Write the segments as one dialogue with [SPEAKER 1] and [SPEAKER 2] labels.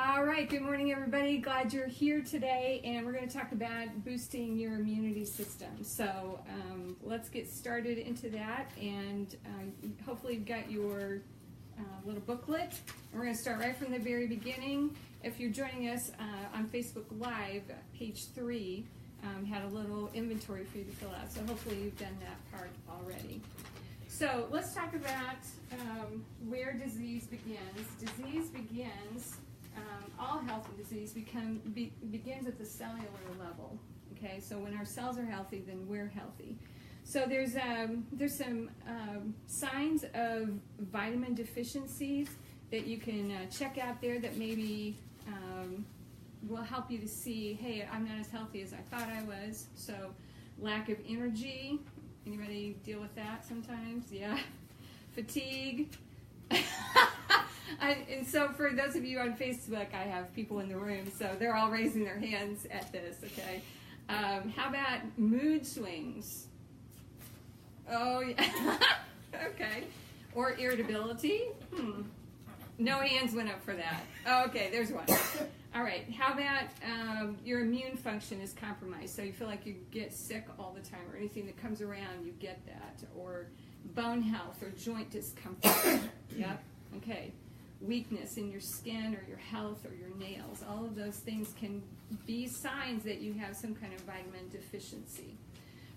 [SPEAKER 1] All right, good morning everybody. Glad you're here today, and we're going to talk about boosting your immunity system. So let's get started into that, and hopefully you've got your little booklet. And we're going to start right from the very beginning. If you're joining us on Facebook Live, page 3 had a little inventory for you to fill out, so hopefully you've done that part already. So let's talk about where disease begins. Disease begins, all health and disease begins at the cellular level. Okay, so when our cells are healthy, then we're healthy. So there's some signs of vitamin deficiencies that you can check out there that maybe will help you to see, hey, I'm not as healthy as I thought I was. So lack of energy. Anybody deal with that sometimes? Yeah. Fatigue. And so for those of you on Facebook, I have people in the room, so they're all raising their hands at this, okay? How about mood swings? Oh, yeah. Okay. Or irritability? No hands went up for that. Oh, okay, there's one. All right, how about your immune function is compromised, so you feel like you get sick all the time, or anything that comes around, you get that, or bone health or joint discomfort. Yep, okay. Weakness in your skin or your health or your nails, all of those things can be signs that you have some kind of vitamin deficiency.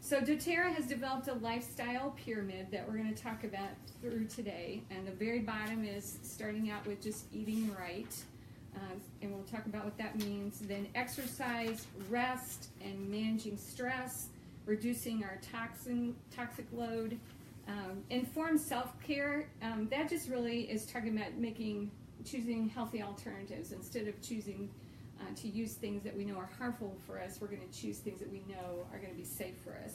[SPEAKER 1] So doTERRA has developed a lifestyle pyramid that we're going to talk about through today, and the very bottom is starting out with just eating right, and we'll talk about what that means. Then exercise, rest, and managing stress, reducing our toxic load. Informed self-care, that just really is talking about choosing healthy alternatives. Instead of choosing to use things that we know are harmful for us, we're going to choose things that we know are going to be safe for us.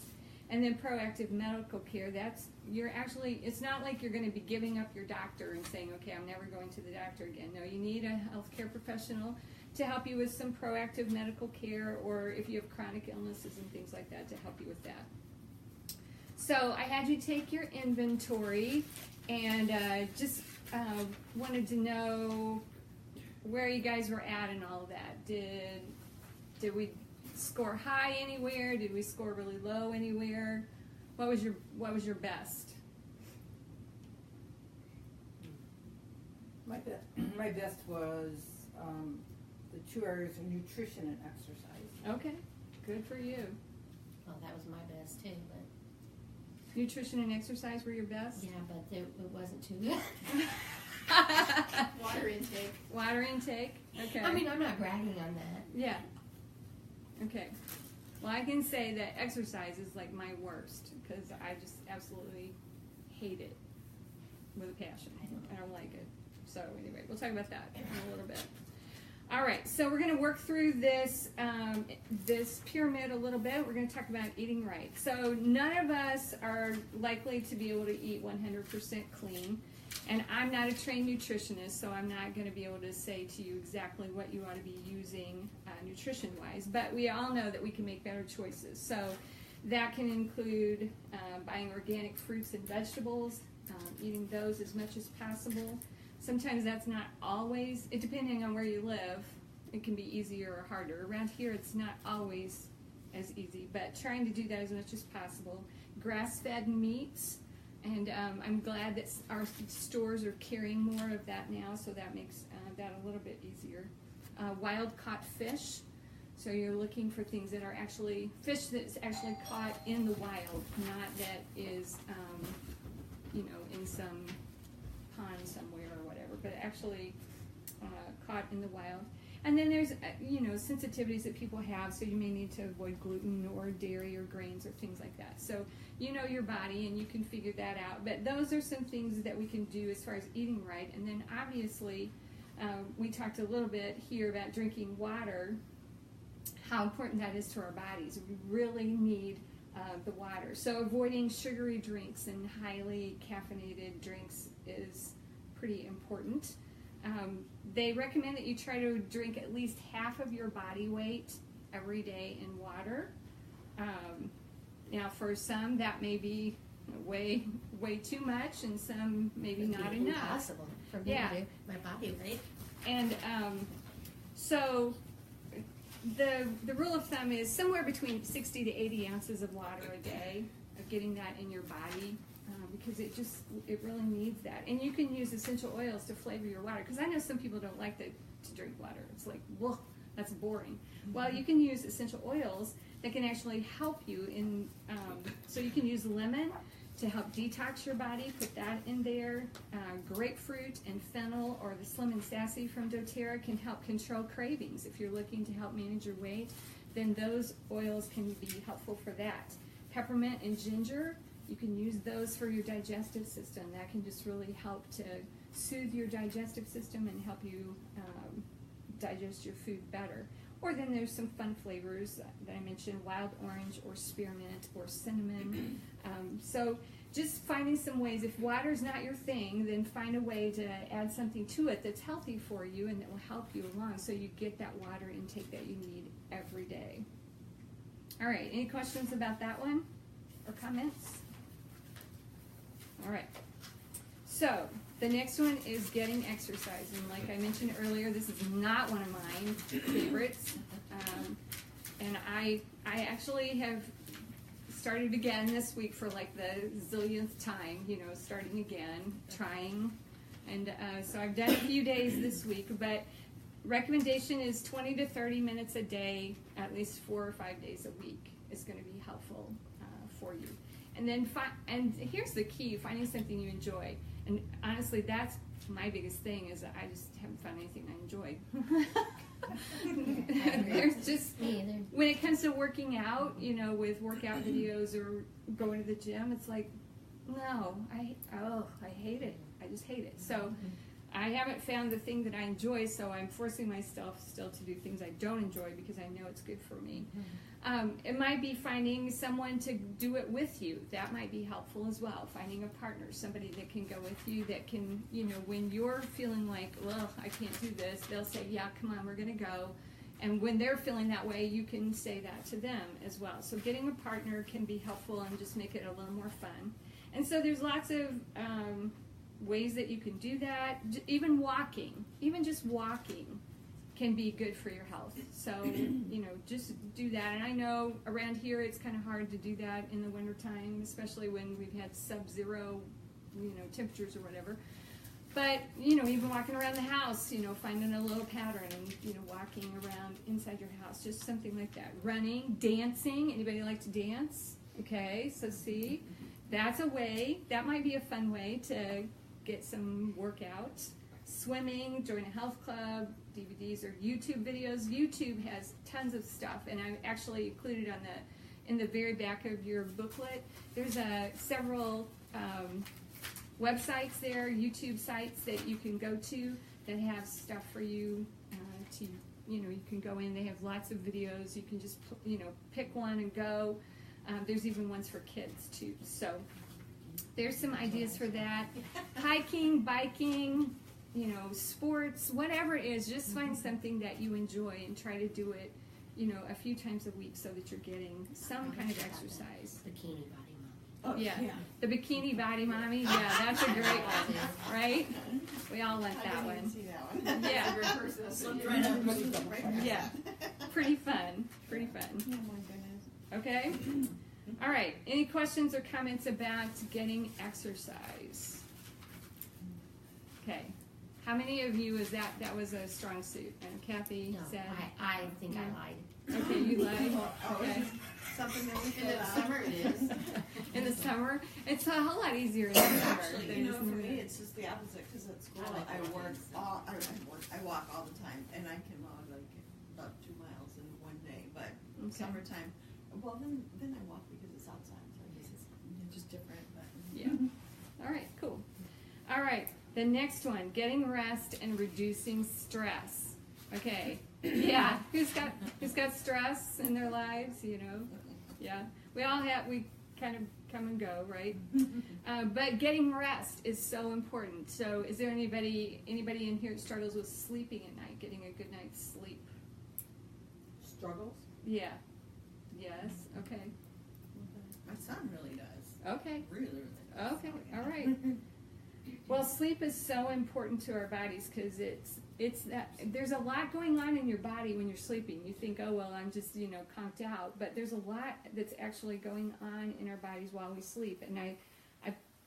[SPEAKER 1] And then proactive medical care, it's not like you're going to be giving up your doctor and saying, okay, I'm never going to the doctor again. No, you need a healthcare professional to help you with some proactive medical care, or if you have chronic illnesses and things like that, to help you with that. So I had you take your inventory, and just wanted to know where you guys were at in all of that. Did we score high anywhere? Did we score really low anywhere? What was your best?
[SPEAKER 2] My best was the 2 areas of nutrition and exercise.
[SPEAKER 1] Okay, good for you.
[SPEAKER 3] Well, that was my best too, but
[SPEAKER 1] Nutrition and exercise were your best?
[SPEAKER 3] yeah, but it wasn't too good.
[SPEAKER 4] Water intake.
[SPEAKER 1] Water intake, okay.
[SPEAKER 3] I mean, I'm not bragging on that.
[SPEAKER 1] Yeah. Okay. Well, I can say that exercise is like my worst, because I just absolutely hate it with a passion. I don't like it. So anyway, we'll talk about that in a little bit. All right, so we're going to work through this this pyramid a little bit. We're going to talk about eating right. So none of us are likely to be able to eat 100% clean. And I'm not a trained nutritionist, so I'm not going to be able to say to you exactly what you ought to be using nutrition-wise. But we all know that we can make better choices. So that can include buying organic fruits and vegetables, eating those as much as possible. Sometimes that's not always, depending on where you live, it can be easier or harder. Around here, it's not always as easy, but trying to do that as much as possible. Grass-fed meats. And I'm glad that our stores are carrying more of that now, so that makes that a little bit easier. Wild-caught fish. So you're looking for things that are actually, fish that's actually caught in the wild, not that is, in some pond somewhere or whatever, but actually caught in the wild. And then there's, sensitivities that people have, so you may need to avoid gluten or dairy or grains or things like that. So you know your body and you can figure that out. But those are some things that we can do as far as eating right. And then obviously, we talked a little bit here about drinking water, how important that is to our bodies. We really need the water. So avoiding sugary drinks and highly caffeinated drinks is pretty important. They recommend that you try to drink at least half of your body weight every day in water. Now, for some, that may be way too much, and some maybe not enough.
[SPEAKER 3] Impossible for me to do my body weight.
[SPEAKER 1] And So the rule of thumb is somewhere between 60 to 80 ounces of water a day, of getting that in your body, because it really needs that. And you can use essential oils to flavor your water, because I know some people don't like to drink water. It's like, whoa, that's boring. Well, you can use essential oils that can actually help you in, so you can use lemon to help detox your body, put that in there. Grapefruit and fennel, or the Slim and Sassy from doTERRA, can help control cravings. If you're looking to help manage your weight, then those oils can be helpful for that. Peppermint and ginger, you can use those for your digestive system. That can just really help to soothe your digestive system and help you digest your food better. Or then there's some fun flavors that I mentioned, wild orange or spearmint or cinnamon. So just finding some ways, if water's not your thing, then find a way to add something to it that's healthy for you and that will help you along, so you get that water intake that you need every day. All right, any questions about that one or comments? All right, so the next one is getting exercise. And like I mentioned earlier, this is not one of my favorites. And I actually have started again this week for like the zillionth time, starting again, trying. And so I've done a few days this week, but recommendation is 20 to 30 minutes a day, at least 4 or 5 days a week is going to be helpful for you. And then, and here's the key, finding something you enjoy. And honestly, that's my biggest thing, is I just haven't found anything I enjoy. There's just, when it comes to working out, with workout videos or going to the gym, it's like, no, I hate it. I just hate it. So I haven't found the thing that I enjoy, so I'm forcing myself still to do things I don't enjoy because I know it's good for me. It might be finding someone to do it with you. That might be helpful as well. Finding a partner, somebody that can go with you, that can, when you're feeling like, well, I can't do this, they'll say, yeah, come on, we're going to go. And when they're feeling that way, you can say that to them as well. So getting a partner can be helpful and just make it a little more fun. And so there's lots of ways that you can do that. Even walking, even just walking can be good for your health. So, just do that. And I know around here it's kind of hard to do that in the wintertime, especially when we've had sub-zero, temperatures or whatever. But, even walking around the house, finding a little pattern and, walking around inside your house, just something like that. Running, dancing. Anybody like to dance? Okay, so see, that's a way. That might be a fun way to get some workout. Swimming, join a health club, DVDs or YouTube videos. YouTube has tons of stuff, and I actually included in the very back of your booklet. There's several websites there, YouTube sites that you can go to that have stuff for you to, you can go in. They have lots of videos. You can just, pick one and go. There's even ones for kids too. So there's some ideas for that. Hiking, biking, sports, whatever it is, just find something that you enjoy and try to do it, a few times a week so that you're getting some kind of exercise.
[SPEAKER 3] Bikini body mom.
[SPEAKER 2] Oh,
[SPEAKER 1] Yeah, the bikini body mommy. Yeah, that's a great one, right? We all want that one.
[SPEAKER 4] I didn't even see that one.
[SPEAKER 1] Yeah.
[SPEAKER 4] Slipped right up.
[SPEAKER 1] Yeah, pretty fun. Pretty fun.
[SPEAKER 4] Oh my goodness.
[SPEAKER 1] Okay. All right. Any questions or comments about getting exercise? Okay. How many of you is that was a strong suit? And Kathy
[SPEAKER 3] No,
[SPEAKER 1] said.
[SPEAKER 3] I think I lied.
[SPEAKER 1] Okay, you lied. Okay.
[SPEAKER 4] Something that we
[SPEAKER 3] In
[SPEAKER 4] filled
[SPEAKER 3] the
[SPEAKER 4] out.
[SPEAKER 3] summer it is.
[SPEAKER 1] In the summer, it's a whole lot easier in the summer.
[SPEAKER 4] Actually,
[SPEAKER 1] than
[SPEAKER 4] for
[SPEAKER 1] in the-
[SPEAKER 4] me, it's just the opposite, because at school,
[SPEAKER 3] I like
[SPEAKER 4] I
[SPEAKER 3] walking.
[SPEAKER 4] I walk all the time, and I can walk like about 2 miles in one day, but in
[SPEAKER 1] Okay.
[SPEAKER 4] summertime, well, then I walk because it's outside, so I guess it's just different, but.
[SPEAKER 1] Yeah. All right, cool. All right, the next one, getting rest and reducing stress. Okay. Yeah. Who's got stress in their lives? Yeah. We kind of come and go, right? But getting rest is so important. So, is there anybody in here that struggles with sleeping at night, getting a good night's sleep?
[SPEAKER 2] Struggles?
[SPEAKER 1] Yeah. Yes. Okay.
[SPEAKER 4] My son really does.
[SPEAKER 1] Okay.
[SPEAKER 4] Really does.
[SPEAKER 1] Okay. All right. Well, sleep is so important to our bodies because it's that there's a lot going on in your body when you're sleeping. You think, oh well, I'm just conked out, but there's a lot that's actually going on in our bodies while we sleep. And I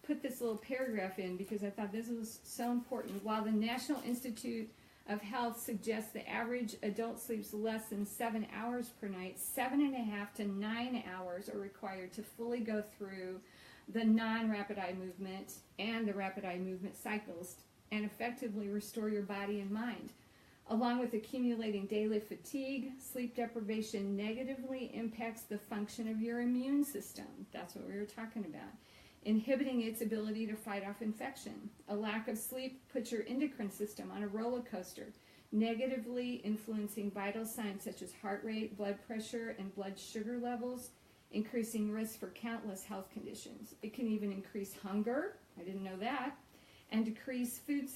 [SPEAKER 1] put this little paragraph in because I thought this was so important. While the National Institute of Health suggests the average adult sleeps less than 7 hours per night, 7.5 to 9 hours are required to fully go through the non-rapid eye movement and the rapid eye movement cycles and effectively restore your body and mind. Along with accumulating daily fatigue, sleep deprivation negatively impacts the function of your immune system. That's what we were talking about. Inhibiting its ability to fight off infection. A lack of sleep puts your endocrine system on a roller coaster, negatively influencing vital signs such as heart rate, blood pressure, and blood sugar levels, increasing risk for countless health conditions. It can even increase hunger, I didn't know that, and decrease food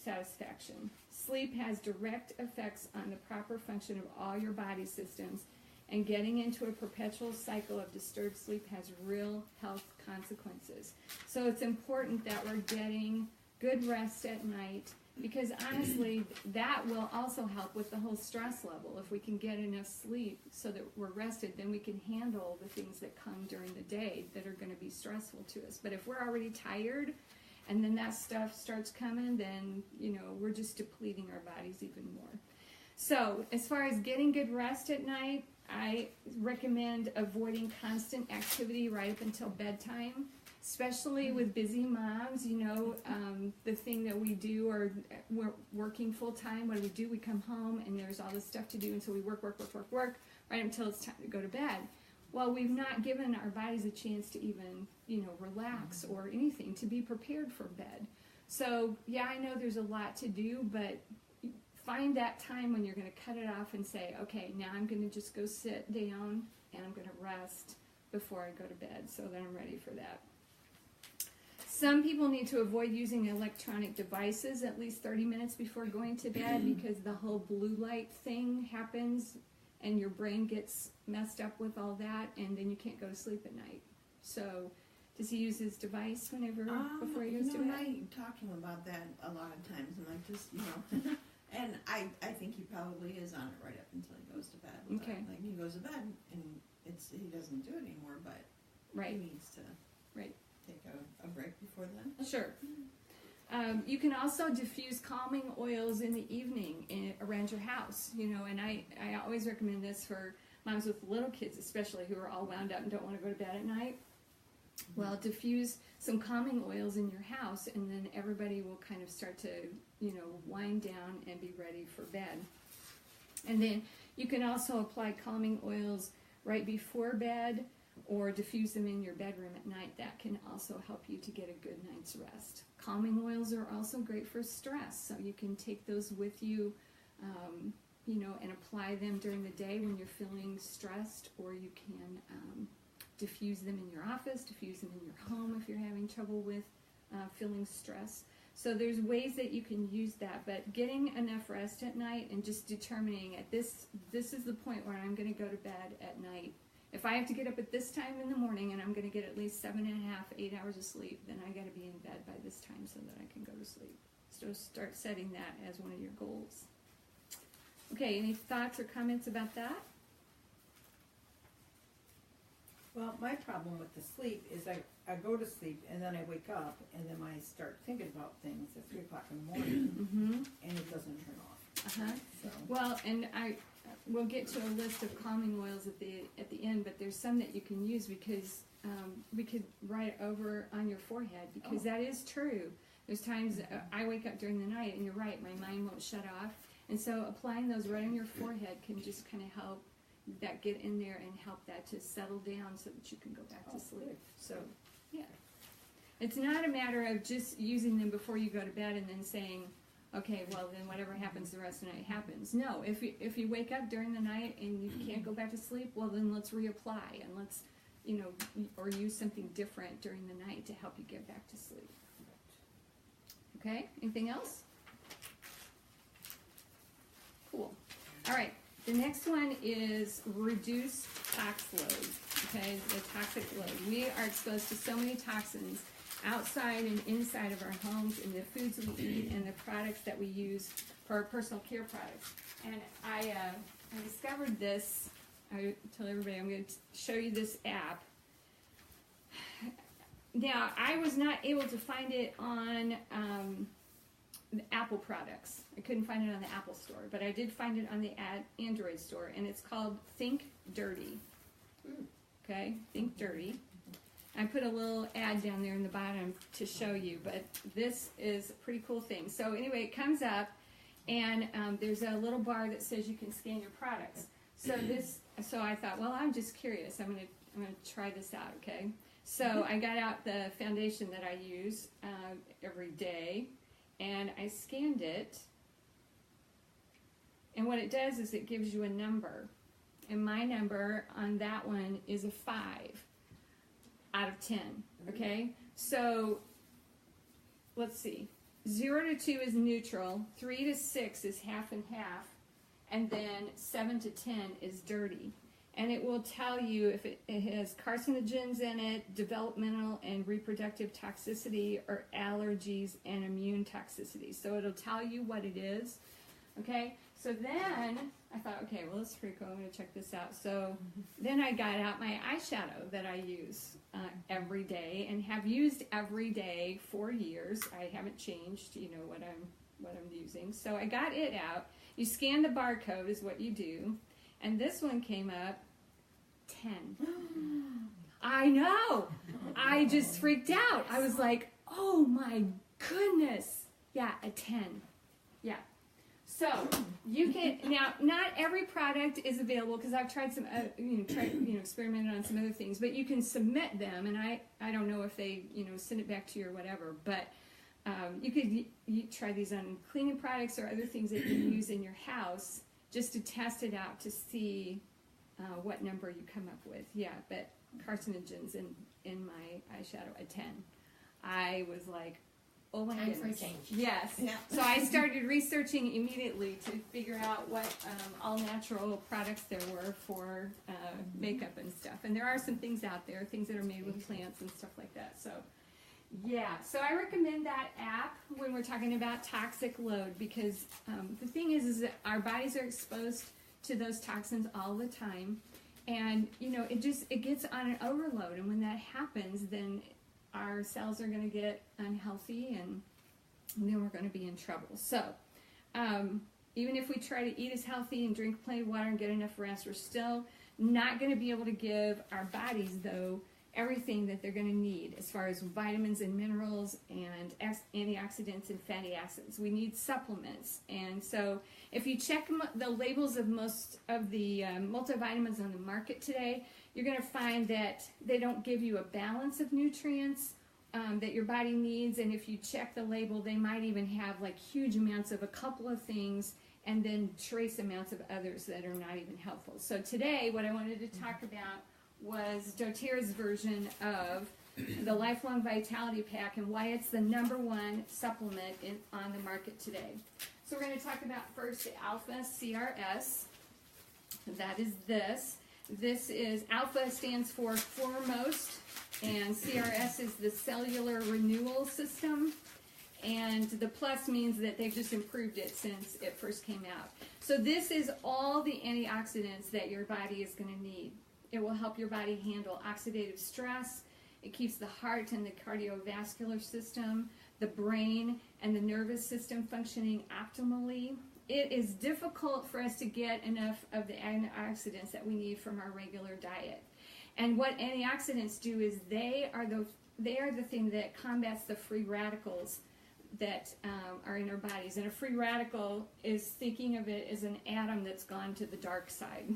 [SPEAKER 1] satisfaction. Sleep has direct effects on the proper function of all your body systems, and getting into a perpetual cycle of disturbed sleep has real health consequences. So it's important that we're getting good rest at night, because honestly, that will also help with the whole stress level. If we can get enough sleep so that we're rested, then we can handle the things that come during the day that are going to be stressful to us. But if we're already tired and then that stuff starts coming, then, we're just depleting our bodies even more. So as far as getting good rest at night, I recommend avoiding constant activity right up until bedtime. Especially with busy moms, the thing that we do, or we're working full time, what do? We come home and there's all this stuff to do, and so we work right until it's time to go to bed. Well, we've not given our bodies a chance to even, relax or anything, to be prepared for bed. So, yeah, I know there's a lot to do, but find that time when you're going to cut it off and say, okay, now I'm going to just go sit down and I'm going to rest before I go to bed so that I'm ready for that. Some people need to avoid using electronic devices at least 30 minutes before going to bed because the whole blue light thing happens and your brain gets messed up with all that, and then you can't go to sleep at night. So does he use his device whenever before he goes to bed?
[SPEAKER 4] I talk to him about that a lot of times, and I just, and I think he probably is on it right up until he goes to bed.
[SPEAKER 1] Okay.
[SPEAKER 4] Like, he goes to bed, and he doesn't do it anymore, but
[SPEAKER 1] Right.
[SPEAKER 4] he needs to take a break before then.
[SPEAKER 1] Sure. You can also diffuse calming oils in the evening around your house, and I always recommend this for moms with little kids, especially, who are all wound up and don't want to go to bed at night. Well, diffuse some calming oils in your house, and then everybody will kind of start to, wind down and be ready for bed. And then you can also apply calming oils right before bed, or diffuse them in your bedroom at night. That can also help you to get a good night's rest. Calming oils are also great for stress, so you can take those with you, and apply them during the day when you're feeling stressed, or you can diffuse them in your office, diffuse them in your home if you're having trouble with feeling stress. So there's ways that you can use that, but getting enough rest at night and just determining this is the point where I'm going to go to bed at night. If I have to get up at this time in the morning and I'm going to get at least 7.5, 8 hours of sleep, then I got to be in bed by this time so that I can go to sleep. So start setting that as one of your goals. Okay, any thoughts or comments about that?
[SPEAKER 2] Well, my problem with the sleep is I go to sleep and then I wake up and then I start thinking about things at 3 o'clock in the morning, and it doesn't turn off. So.
[SPEAKER 1] Well, and we'll get to a list of calming oils at the end, but there's some that you can use because we could write over on your forehead, because that is true. There's times I wake up during the night and you're right, my mind won't shut off, and so applying those right on your forehead can just kind of help that get in there and help that to settle down so that you can go back to sleep. So, yeah. It's not a matter of just using them before you go to bed and then saying, okay, well then whatever happens the rest of the night happens. No, if you wake up during the night and you can't go back to sleep, well then let's reapply and let's, or use something different during the night to help you get back to sleep. Okay, anything else? Cool. All right, the next one is reduce tox load, okay, the toxic load. We are exposed to so many toxins outside and inside of our homes, and the foods we eat, and the products that we use for our personal care products. And I discovered this. I tell everybody I'm going to show you this app. Now, I was not able to find it on the Apple products. I couldn't find it on the Apple store, but I did find it on the Android store, and it's called Think Dirty. Okay, Think Dirty. I put a little ad down there in the bottom to show you, but this is a pretty cool thing. So anyway, it comes up, and there's a little bar that says you can scan your products. So I thought, well, I'm just curious. I'm gonna try this out. Okay. So I got out the foundation that I use every day, and I scanned it. And what it does is it gives you a number. And my number on that one is a 5 out of 10. Okay? So let's see. 0 to 2 is neutral, 3 to 6 is half and half, and then 7 to 10 is dirty. And it will tell you if it has carcinogens in it, developmental and reproductive toxicity, or allergies and immune toxicity. So it'll tell you what it is. Okay? So then I thought, okay, well, this is pretty cool. I'm going to check this out. So then I got out my eyeshadow that I use every day and have used every day for years. I haven't changed, what I'm using. So I got it out. You scan the barcode is what you do. And this one came up 10. I know. I just freaked out. I was like, oh my goodness. Yeah, a 10. Yeah. So you can now. Not every product is available because I've tried some, experimented on some other things. But you can submit them, and I don't know if they send it back to you or whatever. But you try these on cleaning products or other things that you use in your house just to test it out to see what number you come up with. Yeah, but carcinogens in my eyeshadow a 10. I was like, oh my goodness.
[SPEAKER 3] Time for a change.
[SPEAKER 1] Yes.
[SPEAKER 4] Yeah.
[SPEAKER 1] So I started researching immediately to figure out what all natural products there were for makeup and stuff. And there are some things out there, things that are made with plants and stuff like that. So yeah, so I recommend that app when we're talking about toxic load, because the thing is that our bodies are exposed to those toxins all the time, and it gets on an overload, and when that happens, then our cells are going to get unhealthy, and then we're going to be in trouble. So even if we try to eat as healthy and drink plenty of water and get enough rest, we're still not going to be able to give our bodies, though, everything that they're going to need as far as vitamins and minerals and antioxidants and fatty acids. We need supplements. And so if you check the labels of most of the multivitamins on the market today, you're going to find that they don't give you a balance of nutrients that your body needs. And if you check the label, they might even have like huge amounts of a couple of things and then trace amounts of others that are not even helpful. So today, what I wanted to talk about was doTERRA's version of the Lifelong Vitality Pack and why it's the #1 supplement on the market today. So we're going to talk about first the Alpha CRS. That is this. This is Alpha stands for foremost, and CRS is the cellular renewal system. And the plus means that they've just improved it since it first came out. So this is all the antioxidants that your body is going to need. It will help your body handle oxidative stress. It keeps the heart and the cardiovascular system, the brain, and the nervous system functioning optimally. It is difficult for us to get enough of the antioxidants that we need from our regular diet. And what antioxidants do is they are the thing that combats the free radicals that are in our bodies. And a free radical is thinking of it as an atom that's gone to the dark side.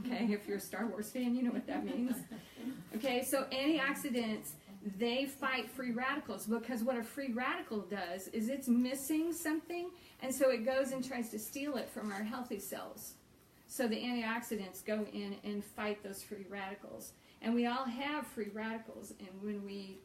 [SPEAKER 1] Okay, if you're a Star Wars fan, you know what that means. Okay, so antioxidants, they fight free radicals, because what a free radical does is it's missing something, and so it goes and tries to steal it from our healthy cells. So the antioxidants go in and fight those free radicals. And we all have free radicals, and when we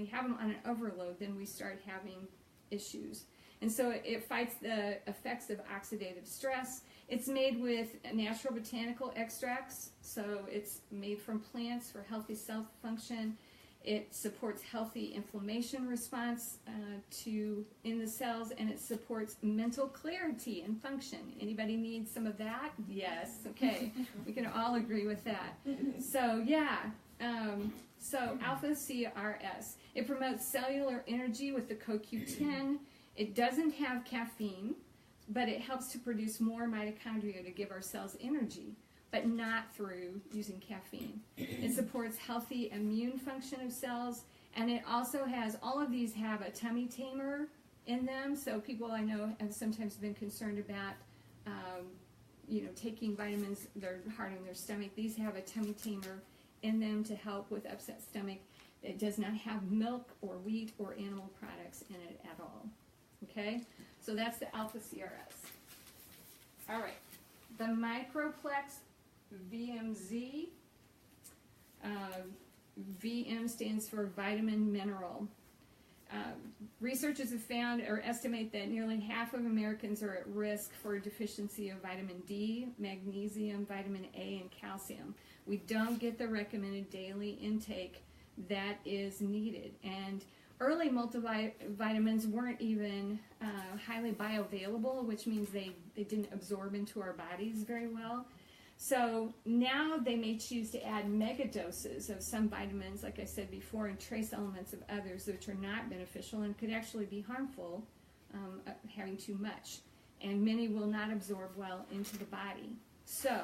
[SPEAKER 1] have them on an overload, then we start having issues. And so it fights the effects of oxidative stress. It's made with natural botanical extracts, so it's made from plants for healthy cell function. It supports healthy inflammation response in the cells, and it supports mental clarity and function. Anybody need some of that? Yes. Okay. We can all agree with that. So yeah. So alpha CRS. It promotes cellular energy with the CoQ10. It doesn't have caffeine, but it helps to produce more mitochondria to give our cells energy, but not through using caffeine. It supports healthy immune function of cells, and it also has, all of these have a tummy tamer in them, so people I know have sometimes been concerned about, taking vitamins that are hard on their stomach. These have a tummy tamer in them to help with upset stomach. It does not have milk or wheat or animal products in it at all. Okay, so that's the alpha CRS. All right, the microplex VMZ. VM stands for vitamin mineral. Researchers have found or estimate that nearly half of Americans are at risk for a deficiency of vitamin D, magnesium, vitamin A, and calcium. We don't get the recommended daily intake that is needed. And early multivitamins weren't even highly bioavailable, which means they didn't absorb into our bodies very well. So now they may choose to add megadoses of some vitamins, like I said before, and trace elements of others which are not beneficial and could actually be harmful, having too much. And many will not absorb well into the body. So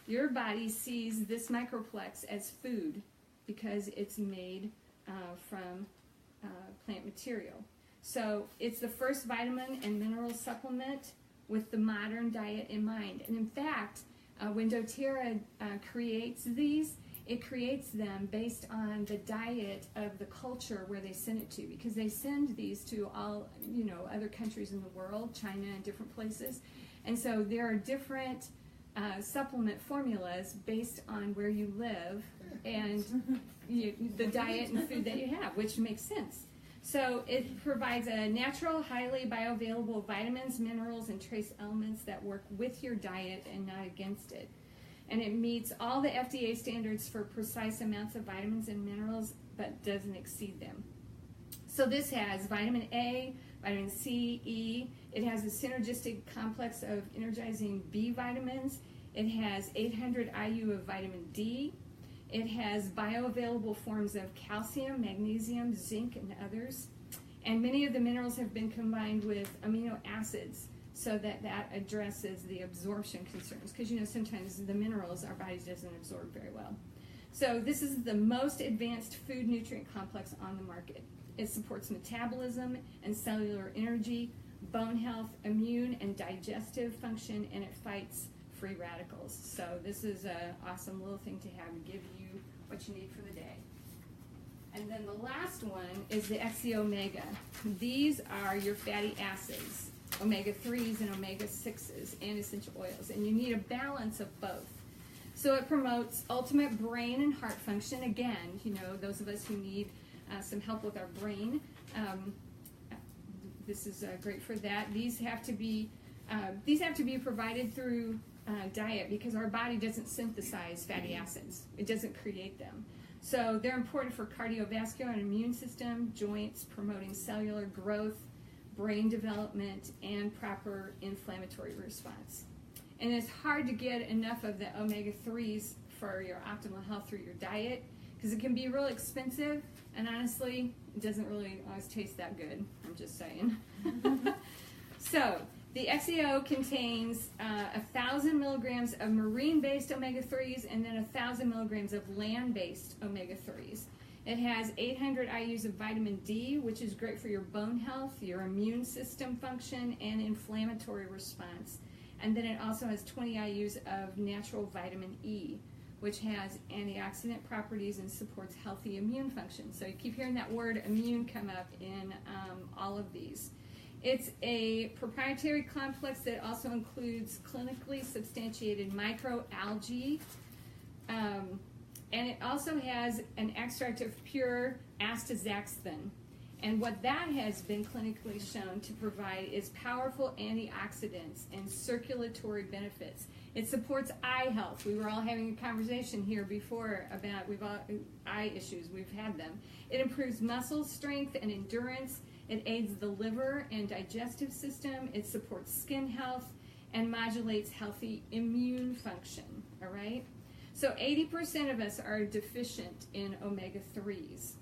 [SPEAKER 1] your body sees this microplex as food because it's made from plant material. So it's the first vitamin and mineral supplement with the modern diet in mind. And in fact, when doTERRA creates these, it creates them based on the diet of the culture where they send it to, because they send these to all, other countries in the world, China and different places. And so there are different supplement formulas based on where you live and the diet and food that you have, which makes sense. So it provides a natural, highly bioavailable vitamins, minerals, and trace elements that work with your diet and not against it. And it meets all the FDA standards for precise amounts of vitamins and minerals, but doesn't exceed them. So this has vitamin A, vitamin C, E. It has a synergistic complex of energizing B vitamins. It has 800 IU of vitamin D. It has bioavailable forms of calcium, magnesium, zinc, and others. And many of the minerals have been combined with amino acids so that addresses the absorption concerns. Because, sometimes the minerals our body doesn't absorb very well. So this is the most advanced food nutrient complex on the market. It supports metabolism and cellular energy, bone health, immune and digestive function, and it fights free radicals. So this is an awesome little thing to have and give you what you need for the day. And then the last one is the XC-Omega. These are your fatty acids, omega-3s and omega-6s, and essential oils. And you need a balance of both. So it promotes ultimate brain and heart function. Again, those of us who need some help with our brain, this is great for that. These have to be provided through diet, because our body doesn't synthesize fatty acids. It doesn't create them. So they're important for cardiovascular and immune system, joints, promoting cellular growth, brain development, and proper inflammatory response. And it's hard to get enough of the omega-3s for your optimal health through your diet, because it can be real expensive, and honestly, it doesn't really always taste that good. I'm just saying. So the XCO contains 1,000 milligrams of marine-based omega-3s and then 1,000 milligrams of land-based omega-3s. It has 800 IUs of vitamin D, which is great for your bone health, your immune system function, and inflammatory response. And then it also has 20 IUs of natural vitamin E, which has antioxidant properties and supports healthy immune function. So you keep hearing that word immune come up in all of these. It's a proprietary complex that also includes clinically substantiated microalgae, and it also has an extract of pure astaxanthin. And what that has been clinically shown to provide is powerful antioxidants and circulatory benefits. It supports eye health. We were all having a conversation here before about eye issues. We've had them. It improves muscle strength and endurance. It aids the liver and digestive system. It supports skin health and modulates healthy immune function. All right? So 80% of us are deficient in omega-3s.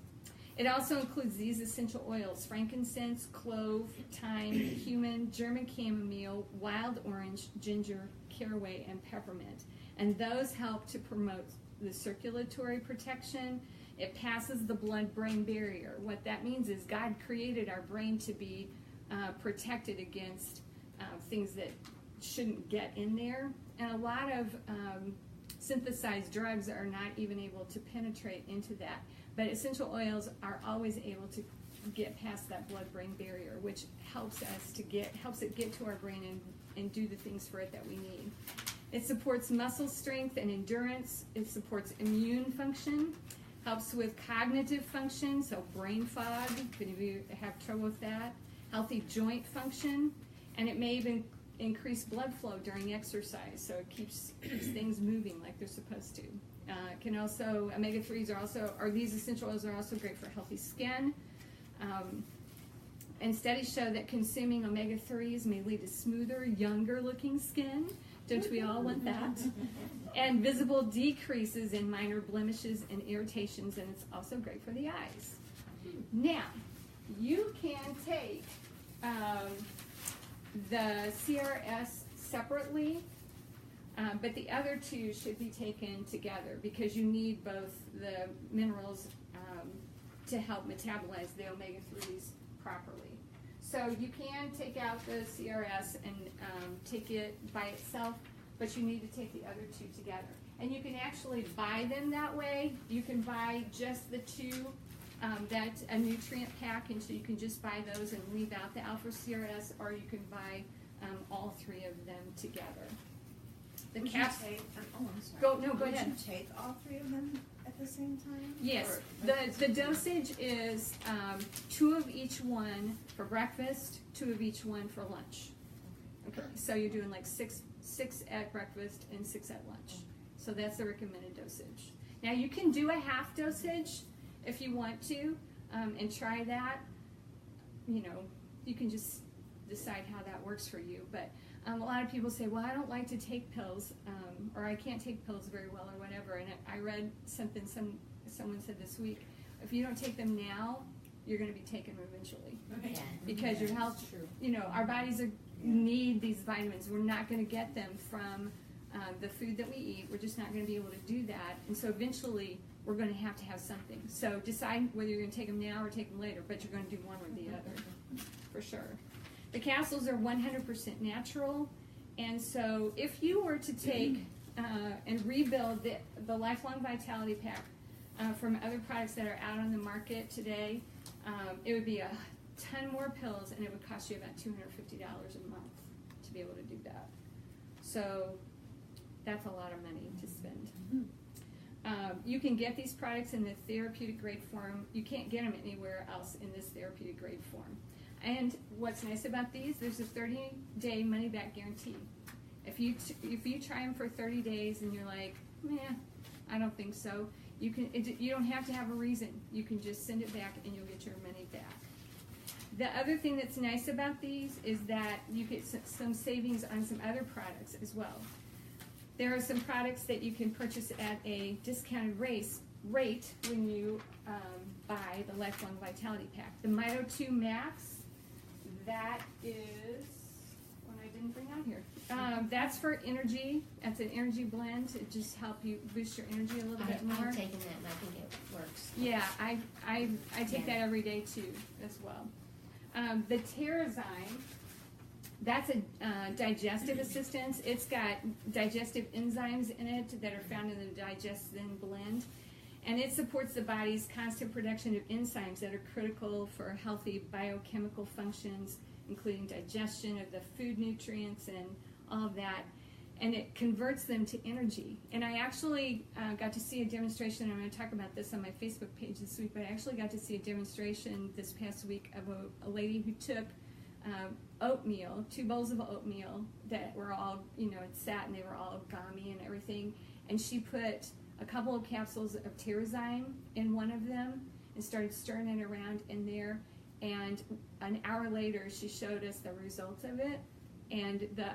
[SPEAKER 1] It also includes these essential oils: frankincense, clove, thyme, cumin, German chamomile, wild orange, ginger, caraway, and peppermint. And those help to promote the circulatory protection. It passes the blood-brain barrier. What that means is God created our brain to be protected against things that shouldn't get in there. And a lot of synthesized drugs are not even able to penetrate into that. But essential oils are always able to get past that blood-brain barrier, which helps it get to our brain and do the things for it that we need. It supports muscle strength and endurance. It supports immune function, helps with cognitive function, so brain fog, if any of you have trouble with that, healthy joint function, and it may even increase blood flow during exercise, so it keeps things moving like they're supposed to. Can also, omega-3s these essential oils are also great for healthy skin. And studies show that consuming omega-3s may lead to smoother, younger looking skin. Don't we all want that? And visible decreases in minor blemishes and irritations, and it's also great for the eyes. Now, you can take the CRS separately, but the other two should be taken together because you need both the minerals to help metabolize the omega-3s properly. So you can take out the CRS and take it by itself, but you need to take the other two together. And you can actually buy them that way. You can buy just the two, a nutrient pack, and so you can just buy those and leave out the alpha CRS, or you can buy all three of them together. The
[SPEAKER 4] Would
[SPEAKER 1] caps.
[SPEAKER 4] you take, I'm sorry.
[SPEAKER 1] Go
[SPEAKER 4] Would
[SPEAKER 1] ahead.
[SPEAKER 4] you take all three of them at the same time?
[SPEAKER 1] Yes,
[SPEAKER 4] Or-
[SPEAKER 1] the dosage is 2 of each one for breakfast, 2 of each one for lunch. Okay, so you're doing like six at breakfast and 6 at lunch. So that's the recommended dosage. Now you can do a half dosage if you want to, and try that. You know, you can just decide how that works for you. But a lot of people say, well, I don't like to take pills, or I can't take pills very well, or whatever. And I read something someone said this week: if you don't take them now, you're going to be taking them eventually,
[SPEAKER 3] Yeah.
[SPEAKER 1] because your health, you know, our bodies need these vitamins. We're not going to get them from the food that we eat. We're just not going to be able to do that, and so eventually we're going to have something. So decide whether you're going to take them now or take them later, but you're going to do one or the other for sure. The capsules are 100% natural, and so if you were to take and rebuild the Lifelong Vitality Pack from other products that are out on the market today, it would be a ton more pills, and it would cost you about $250 a month to be able to do that. So that's a lot of money to spend. You can get these products in the therapeutic grade form. You can't get them anywhere else in this therapeutic grade form. And what's nice about these, there's a 30-day money-back guarantee. If you try them for 30 days and you're like, meh, I don't think so, you don't have to have a reason. You can just send it back and you'll get your money back. The other thing that's nice about these is that you get some savings on some other products as well. There are some products that you can purchase at a discounted rate when you buy the Lifelong Vitality Pack. The Mito 2 Max, that is one I didn't bring out here. That's for energy. That's an energy blend to just help you boost your energy a little bit more.
[SPEAKER 3] I've taken that and I think it works.
[SPEAKER 1] Yeah, I take that every day too as well. The Terrazyme, that's a digestive assistance. It's got digestive enzymes in it that are found in the Digestin blend. And it supports the body's constant production of enzymes that are critical for healthy biochemical functions, including digestion of the food nutrients and all of that. and it converts them to energy. And I actually got to see a demonstration. I'm going to talk about this on my Facebook page this week, but I actually got to see a demonstration this past week of a lady who took oatmeal, 2 bowls of oatmeal that were all, it sat and they were all gummy and everything, and she put a couple of capsules of Terrazyme in one of them and started stirring it around in there, and an hour later she showed us the results of it. And the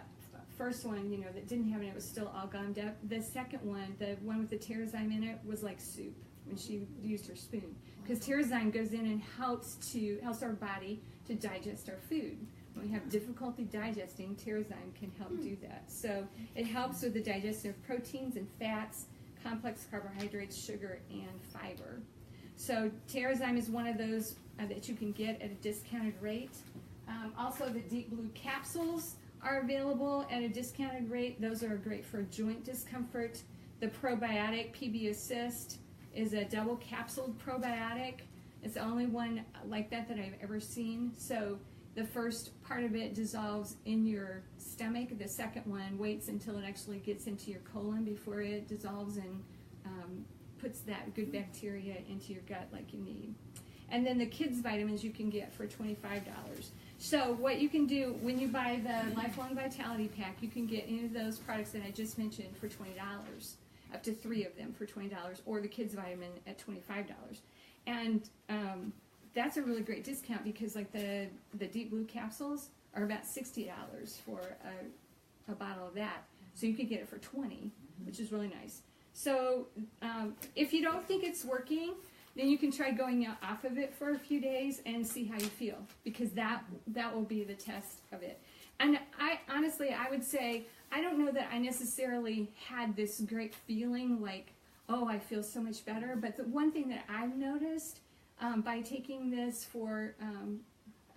[SPEAKER 1] first one, that didn't have it, it was still all gummed up. The second one, the one with the Terrazyme in it, was like soup when she used her spoon, because Terrazyme goes in and helps our body to digest our food. When we have difficulty digesting, Terrazyme can help do that. So it helps with the digestion of proteins and fats, complex carbohydrates, sugar, and fiber. So Terrazyme is one of those that you can get at a discounted rate. Also, the Deep Blue capsules are available at a discounted rate. Those are great for joint discomfort. The probiotic PB Assist is a double capsuled probiotic. It's the only one like that I've ever seen. So the first part of it dissolves in your stomach. The second one waits until it actually gets into your colon before it dissolves and puts that good bacteria into your gut like you need. And then the kids vitamins you can get for $25. So what you can do when you buy the Lifelong Vitality Pack, you can get any of those products that I just mentioned for $20, up to 3 of them for $20, or the kids vitamin at $25. And that's a really great discount, because like the Deep Blue capsules are about $60 for a bottle of that. So you could get it for $20, which is really nice. So if you don't think it's working, then you can try going off of it for a few days and see how you feel, because that will be the test of it. And I would say, I don't know that I necessarily had this great feeling like, oh, I feel so much better. But the one thing that I've noticed by taking this for,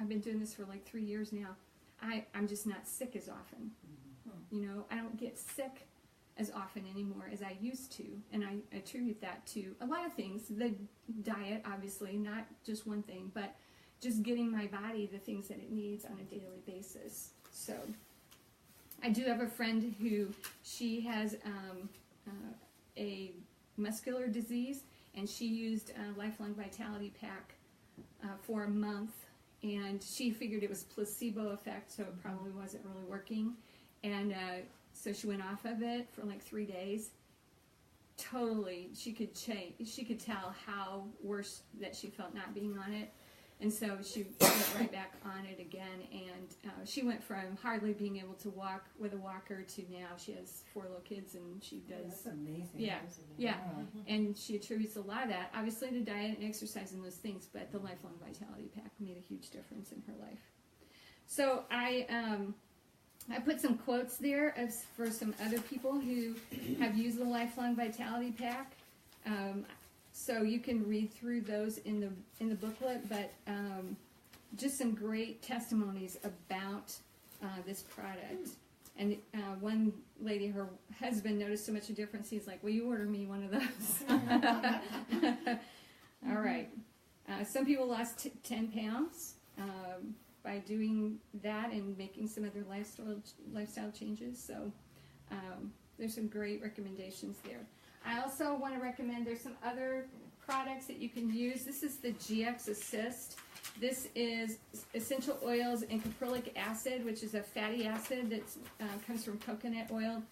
[SPEAKER 1] I've been doing this for like 3 years now, I'm just not sick as often. I don't get sick as often anymore as I used to, and I attribute that to a lot of things. The diet, obviously, not just one thing, but just getting my body the things that it needs on a daily basis. So I do have a friend who, she has a muscular disease, and she used a Lifelong Vitality Pack for a month, and she figured it was placebo effect, so it probably wasn't really working. And so she went off of it for like 3 days. Totally, she could tell how worse that she felt not being on it. And so she went right back on it again, and she went from hardly being able to walk with a walker to now she has 4 little kids, and she does.
[SPEAKER 2] That's amazing.
[SPEAKER 1] Yeah, yeah. And she attributes a lot of that, obviously, to diet and exercise and those things, but the Lifelong Vitality Pack made a huge difference in her life. So I put some quotes there for some other people who have used the Lifelong Vitality Pack. So you can read through those in the booklet, but just some great testimonies about this product. And one lady, her husband noticed so much a difference. He's like, "Will you order me one of those?" All right. Some people lost 10 pounds by doing that and making some other lifestyle changes. So there's some great recommendations there. I also want to recommend, there's some other products that you can use. This is the GX Assist. This is essential oils and caprylic acid, which is a fatty acid that comes from coconut oil,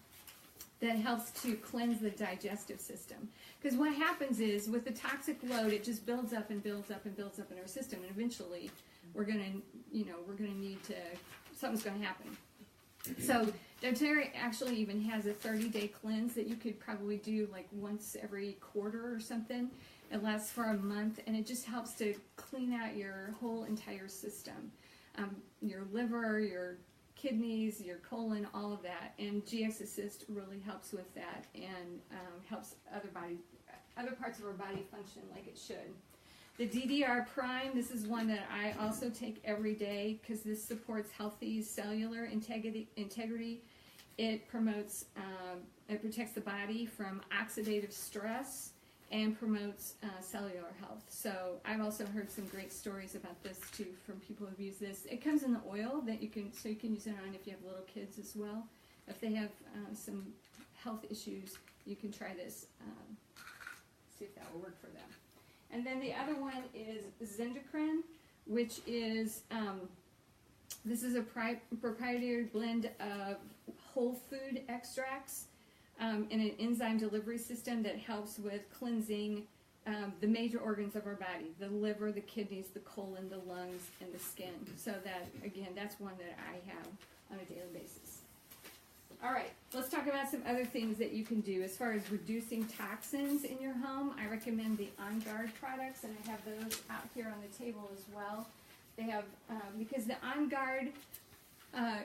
[SPEAKER 1] that helps to cleanse the digestive system. Because what happens is, with the toxic load, it just builds up and builds up and builds up in our system, and eventually we're gonna need to, something's gonna happen. So doTERRA actually even has a 30-day cleanse that you could probably do like once every quarter or something. It lasts for a month, and it just helps to clean out your whole entire system, your liver, your kidneys, your colon, all of that. And GX Assist really helps with that, and helps other parts of our body function like it should. The DDR Prime, this is one that I also take every day, because this supports healthy cellular integrity. It promotes, it protects the body from oxidative stress and promotes cellular health. So I've also heard some great stories about this too from people who've used this. It comes in the oil that you can use it on if you have little kids as well. If they have some health issues, you can try this, see if that will work for them. And then the other one is Zendocrine, which is, this is a proprietary blend of whole food extracts and an enzyme delivery system that helps with cleansing the major organs of our body, the liver, the kidneys, the colon, the lungs, and the skin. So that, again, that's one that I have on a daily basis. All right, let's talk about some other things that you can do as far as reducing toxins in your home. I recommend the On Guard products, and I have those out here on the table as well. They have, because the On Guard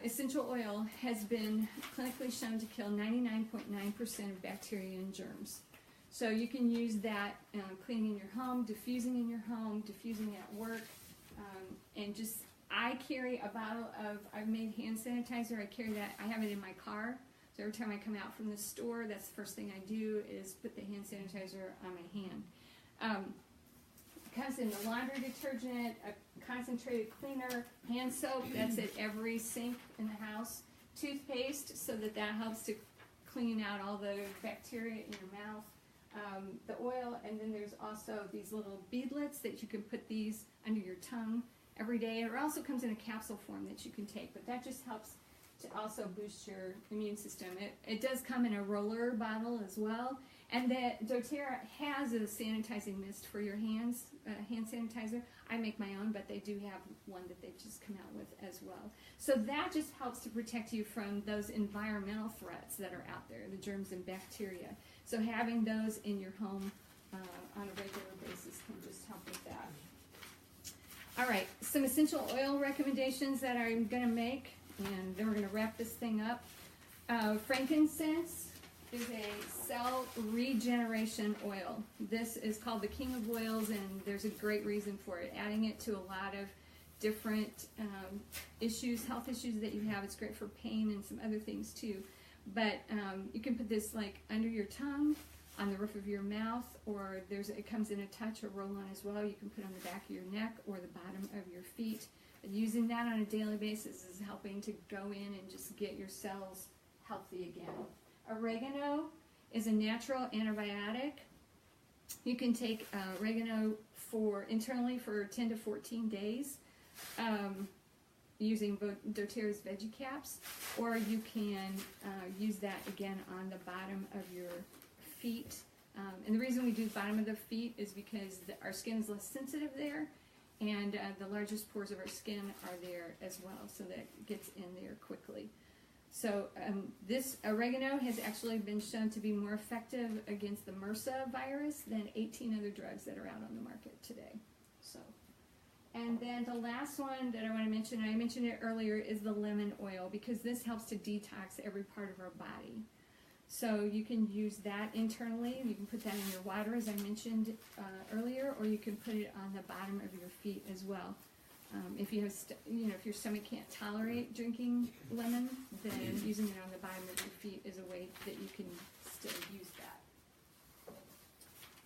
[SPEAKER 1] essential oil has been clinically shown to kill 99.9% of bacteria and germs. So you can use that cleaning in your home, diffusing in your home, diffusing at work, and just, I carry a bottle of, I've made hand sanitizer, I carry that, I have it in my car, so every time I come out from the store, that's the first thing I do is put the hand sanitizer on my hand. It comes in the laundry detergent, a concentrated cleaner, hand soap, that's at every sink in the house, toothpaste, so that helps to clean out all the bacteria in your mouth. The oil, and then there's also these little beadlets that you can put these under your tongue every day. It also comes in a capsule form that you can take, but that just helps to also boost your immune system. It does come in a roller bottle as well, and that doTERRA has a sanitizing mist for your hands, hand sanitizer. I make my own, but they do have one that they've just come out with as well. So that just helps to protect you from those environmental threats that are out there, the germs and bacteria. So having those in your home on a regular basis can just help with that. All right, some essential oil recommendations that I'm going to make, and then we're going to wrap this thing up. Frankincense is a cell regeneration oil. This is called the king of oils, and there's a great reason for it. Adding it to a lot of different issues, health issues that you have. It's great for pain and some other things too. But you can put this like under your tongue, on the roof of your mouth, or it comes in a touch or roll on as well. You can put on the back of your neck or the bottom of your feet. And using that on a daily basis is helping to go in and just get your cells healthy again. Oregano is a natural antibiotic. You can take oregano internally for 10 to 14 days. Using doTERRA's Veggie Caps, or you can use that again on the bottom of your feet. And the reason we do the bottom of the feet is because our skin is less sensitive there, and the largest pores of our skin are there as well, so that it gets in there quickly. So this oregano has actually been shown to be more effective against the MRSA virus than 18 other drugs that are out on the market today. So. And then the last one that I want to mention, I mentioned it earlier, is the lemon oil, because this helps to detox every part of our body. So you can use that internally. You can put that in your water, as I mentioned earlier, or you can put it on the bottom of your feet as well. If you have, if your stomach can't tolerate drinking lemon, then using it on the bottom of your feet is a way that you can still use that.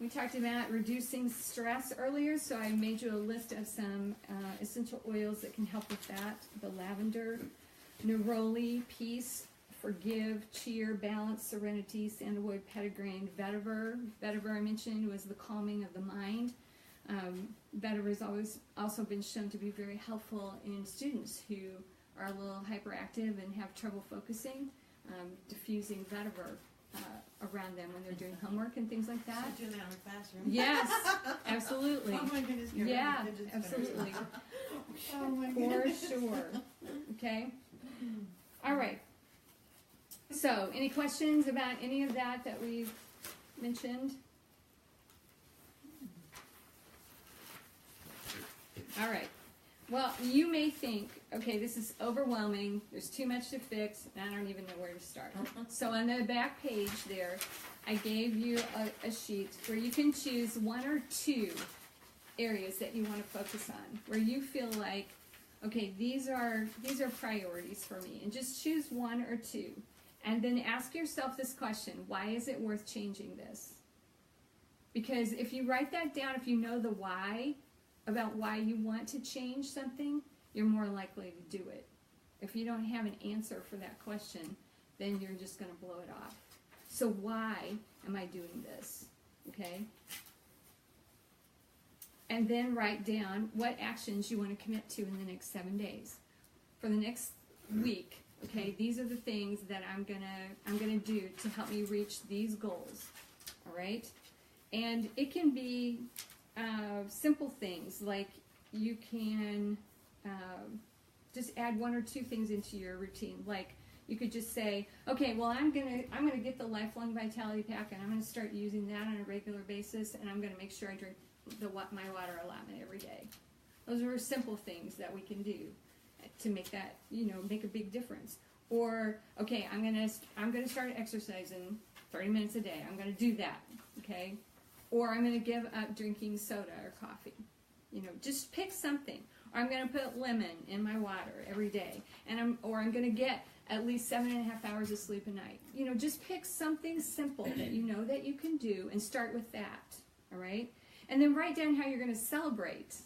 [SPEAKER 1] We talked about reducing stress earlier, so I made you a list of some essential oils that can help with that. The lavender, neroli, peace, forgive, cheer, balance, serenity, sandalwood, petitgrain, vetiver. Vetiver I mentioned was the calming of the mind. Vetiver has also been shown to be very helpful in students who are a little hyperactive and have trouble focusing. Diffusing vetiver around them when they're doing homework and things like that.
[SPEAKER 4] So doing that in the classroom.
[SPEAKER 1] Yes, absolutely.
[SPEAKER 4] Oh my goodness.
[SPEAKER 1] Yeah, absolutely.
[SPEAKER 4] Oh my
[SPEAKER 1] For
[SPEAKER 4] goodness.
[SPEAKER 1] sure. Okay. All right. So, any questions about any of that we've mentioned? All right. Well, you may think, okay, this is overwhelming, there's too much to fix, and I don't even know where to start. So on the back page there, I gave you a sheet where you can choose one or two areas that you want to focus on, where you feel like, okay, these are priorities for me, and just choose one or two. And then ask yourself this question: why is it worth changing this? Because if you write that down, if you know the why, about why you want to change something, you're more likely to do it. If you don't have an answer for that question, then you're just going to blow it off. So why am I doing this? Okay? And then write down what actions you want to commit to in the next 7 days. For the next week, okay, these are the things that I'm gonna do to help me reach these goals. All right? And it can be simple things like you can just add 1 or 2 things into your routine. Like you could just say, okay, well I'm gonna get the Lifelong Vitality Pack and I'm gonna start using that on a regular basis, and I'm gonna make sure I drink my water allotment every day. Those are simple things that we can do to make that, make a big difference. Or okay, I'm gonna start exercising 30 minutes a day. I'm gonna do that. Okay. Or I'm going to give up drinking soda or coffee. Just pick something. Or I'm going to put lemon in my water every day. I'm going to get at least 7.5 hours of sleep a night. Just pick something simple that you know that you can do and start with that. All right? And then write down how you're going to celebrate.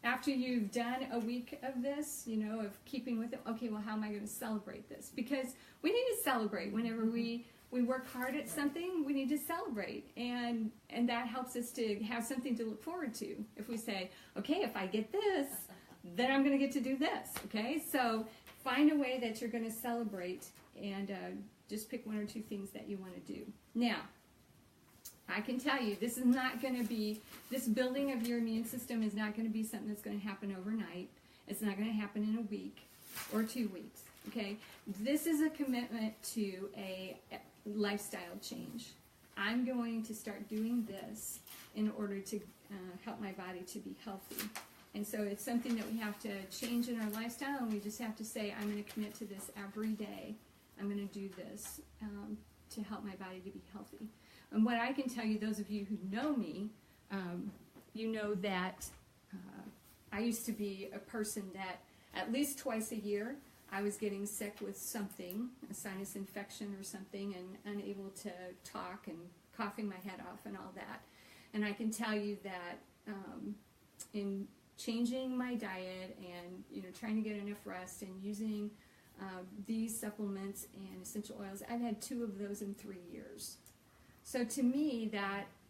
[SPEAKER 1] After you've done a week of this, of keeping with it, okay, well, how am I going to celebrate this? Because we need to celebrate whenever we work hard at something. We need to celebrate, and that helps us to have something to look forward to. If we say, okay, if I get this, then I'm going to get to do this. Okay, so find a way that you're going to celebrate, and just pick 1 or 2 things that you want to do. Now, I can tell you, this building of your immune system is not going to be something that's going to happen overnight. It's not going to happen in a week or 2 weeks. Okay, this is a commitment to a lifestyle change. I'm going to start doing this in order to help my body to be healthy. And so it's something that we have to change in our lifestyle, and we just have to say, I'm going to commit to this every day. I'm going to do this to help my body to be healthy. And what I can tell you, those of you who know me, you know that I used to be a person that at least twice a year I was getting sick with something, a sinus infection or something, and unable to talk and coughing my head off and all that. And I can tell you that in changing my diet and trying to get enough rest and using these supplements and essential oils, I've had 2 of those in 3 years. So to me,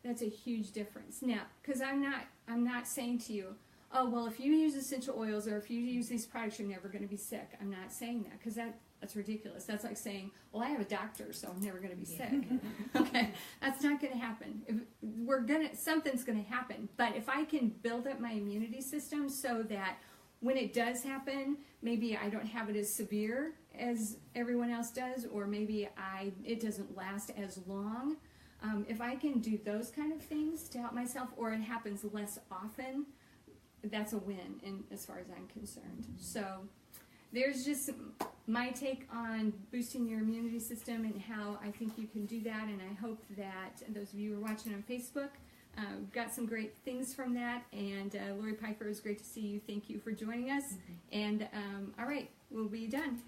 [SPEAKER 1] that's a huge difference. Now, because I'm not saying to you, oh, well, if you use essential oils or if you use these products, you're never going to be sick. I'm not saying that, because that's ridiculous. That's like saying, well, I have a doctor, so I'm never going to be sick. Okay, that's not going to happen. Something's going to happen. But if I can build up my immunity system so that when it does happen, maybe I don't have it as severe as everyone else does, or maybe it doesn't last as long. If I can do those kind of things to help myself, or it happens less often, that's a win as far as I'm concerned. So there's just my take on boosting your immunity system and how I think you can do that, and I hope that those of you who are watching on Facebook got some great things from that. And Lori Piper, it was great to see you. Thank you for joining us. And all right, we'll be done.